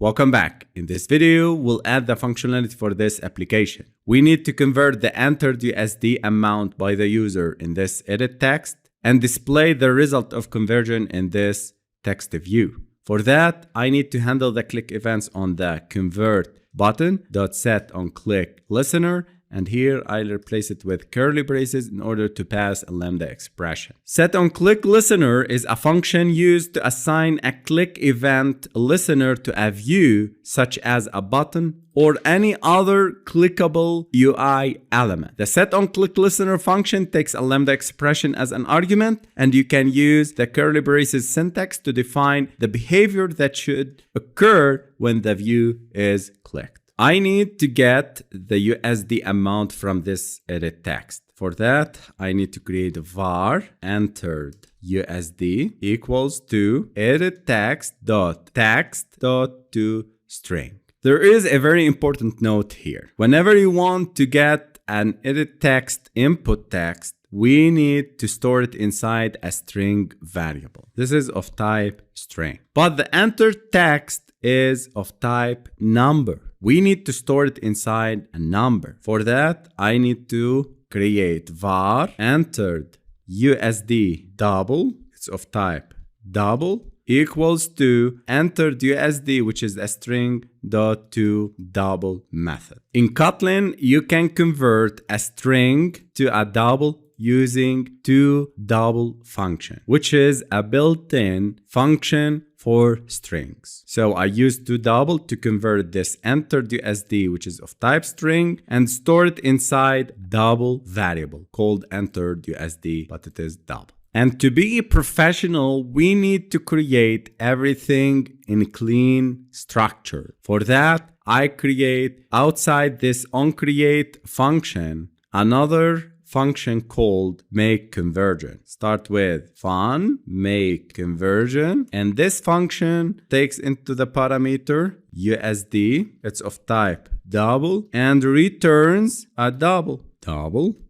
Welcome back. In this video, we'll add the functionality for this application. We need to convert the entered USD amount by the user in this edit text and display the result of conversion in this text view. For that, I need to handle the click events on the convert button .set on click listener, and here I'll replace it with curly braces in order to pass a lambda expression. Set on click listener is a function used to assign a click event listener to a view such as a button or any other clickable UI element. The set on click listener function takes a lambda expression as an argument, and you can use the curly braces syntax to define the behavior that should occur when the view is clicked. I need to get the USD amount from this edit text. For that, I need to create a var entered USD equals to edit text.text.toString. There is a very important note here. Whenever you want to get an edit text input text, we need to store it inside a string variable. This is of type string. But the entered text is of type number. We need to store it inside a number. For that, I need to create var entered USD double, it's of type double, equals to entered USD, which is a string to double method. In Kotlin, you can convert a string to a double using toDouble function, which is a built-in function for strings. So I use toDouble to convert this entered USD, which is of type string, and store it inside double variable called entered USD, but it is double. And to be professional, we need to create everything in clean structure. For that, I create outside this onCreate function another function called make conversion. Start with fun make conversion, and this function takes into the parameter USD, it's of type double, and returns a double,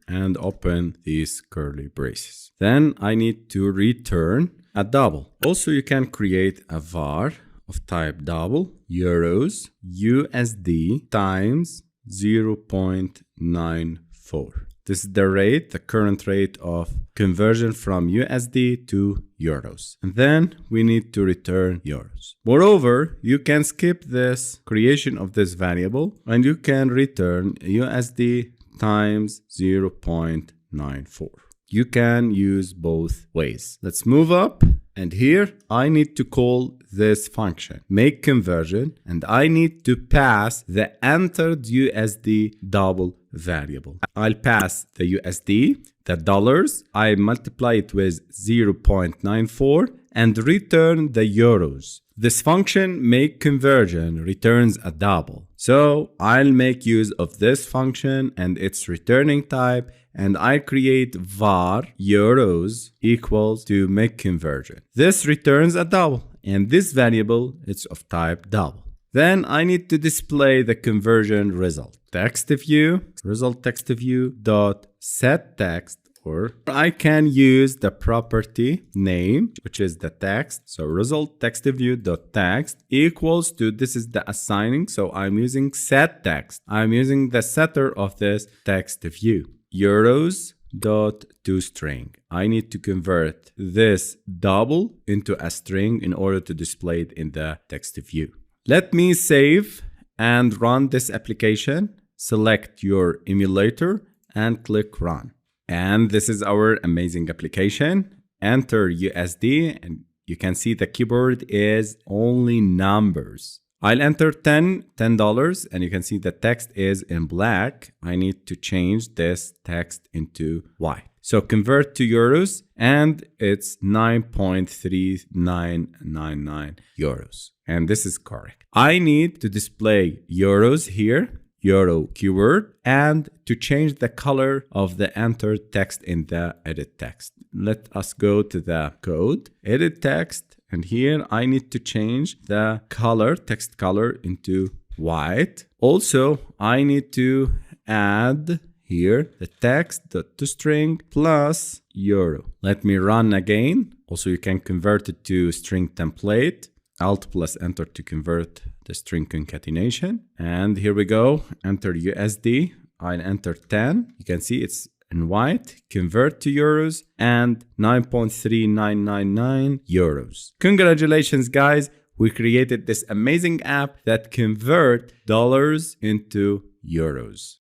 and open these curly braces. Then I need to return a double. Also, you can create a var of type double euros USD times 0.94. This is the rate, the current rate of conversion from USD to euros. And then we need to return euros. Moreover, you can skip this creation of this variable and you can return USD times 0.94. You can use both ways. Let's move up. And here I need to call this function, make conversion, and I need to pass the entered USD double variable. I'll pass the USD, the dollars, I multiply it with 0.94 and return the euros. This function, make conversion, returns a double. So I'll make use of this function and its returning type, and I create var euros equals to make conversion. This returns a double, and this variable is of type double. Then I need to display the conversion result. Text view, result text view dot set text, or I can use the property name, which is the text. So result text view dot text equals to, this is the assigning. So I'm using set text. I'm using the setter of this text view. Euros dot toString. I need to convert this double into a string in order to display it in the text view. Let me save and run this application. Select your emulator and click run. And this is our amazing application. Enter USD, and you can see the keyboard is only numbers. I'll enter $10, and you can see the text is in black. I need to change this text into white. So convert to euros, and it's 9.3999 euros. And this is correct. I need to display euros here, euro keyword, and to change the color of the entered text in the edit text. Let us go to the code, edit text, and here I need to change the color, text color, into white. Also, I need to add here the text.toString plus euro. Let me run again. Also, you can convert it to string template. Alt plus enter to convert the string concatenation. And here we go, enter USD. I'll enter 10. You can see it's in white, convert to euros, and 9.3999 euros. Congratulations, guys. We created this amazing app that convert dollars into euros.